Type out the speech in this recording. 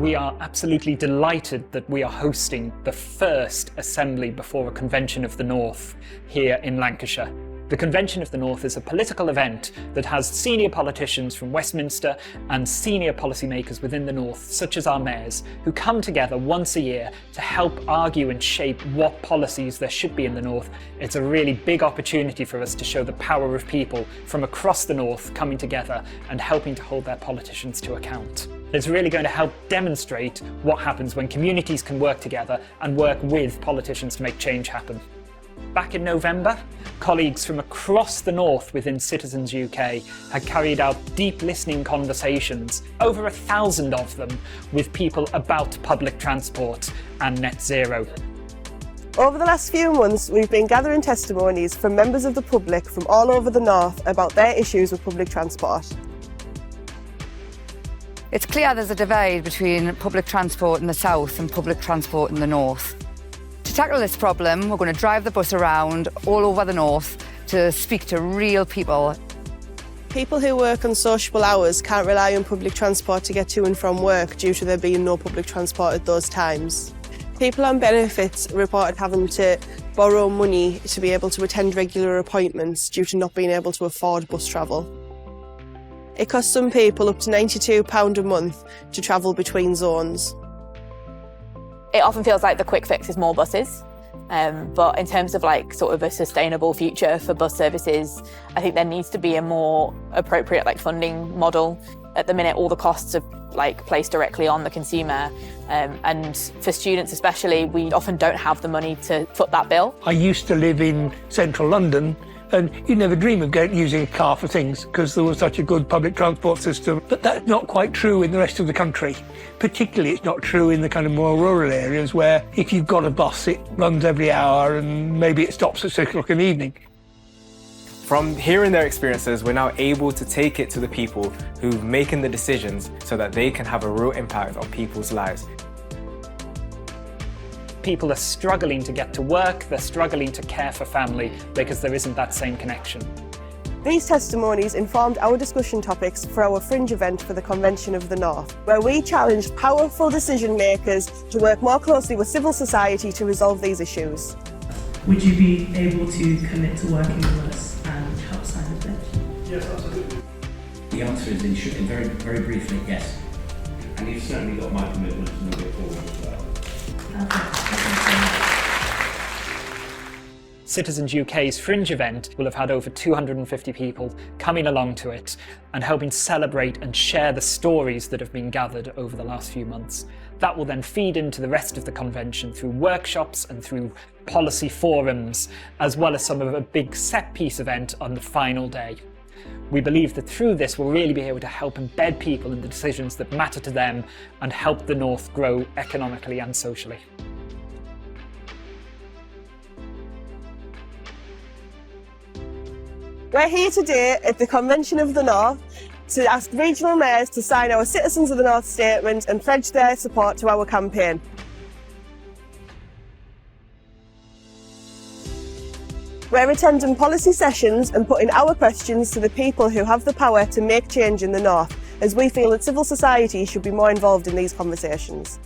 We are absolutely delighted that we are hosting the first Assembly before a Convention of the North here in Lancashire. The Convention of the North is a political event that has senior politicians from Westminster and senior policymakers within the North, such as our mayors, who come together once a year to help argue and shape what policies there should be in the North. It's a really big opportunity for us to show the power of people from across the North coming together and helping to hold their politicians to account. It's really going to help demonstrate what happens when communities can work together and work with politicians to make change happen. Back in November, colleagues from across the North within Citizens UK had carried out deep listening conversations, over 1,000 of them, with people about public transport and net zero. Over the last few months, we've been gathering testimonies from members of the public from all over the North about their issues with public transport. It's clear there's a divide between public transport in the South and public transport in the North. To tackle this problem, we're going to drive the bus around all over the North to speak to real people. People who work on sociable hours can't rely on public transport to get to and from work due to there being no public transport at those times. People on benefits reported having to borrow money to be able to attend regular appointments due to not being able to afford bus travel. It costs some people up to £92 a month to travel between zones. It often feels like the quick fix is more buses, but in terms of sort of a sustainable future for bus services, I think there needs to be a more appropriate funding model. At the minute, all the costs are placed directly on the consumer, and for students especially, we often don't have the money to foot that bill. I used to live in central London, and you'd never dream of using a car for things because there was such a good public transport system. But that's not quite true in the rest of the country. Particularly, it's not true in the kind of more rural areas where if you've got a bus, it runs every hour and maybe it stops at 6 o'clock in the evening. From hearing their experiences, we're now able to take it to the people who've making the decisions so that they can have a real impact on people's lives. People are struggling to get to work, they're struggling to care for family because there isn't that same connection. These testimonies informed our discussion topics for our fringe event for the Convention of the North, where we challenged powerful decision makers to work more closely with civil society to resolve these issues. Would you be able to commit to working with us and help sign the pledge? Yes, absolutely. The answer is in very, very briefly, yes. And you've certainly got my commitment to move it forward as well. Citizens UK's Fringe event will have had over 250 people coming along to it and helping celebrate and share the stories that have been gathered over the last few months. That will then feed into the rest of the convention through workshops and through policy forums, as well as some of a big set-piece event on the final day. We believe that through this we'll really be able to help embed people in the decisions that matter to them and help the North grow economically and socially. We're here today at the Convention of the North to ask regional mayors to sign our Citizens of the North statement and pledge their support to our campaign. We're attending policy sessions and putting our questions to the people who have the power to make change in the North, as we feel that civil society should be more involved in these conversations.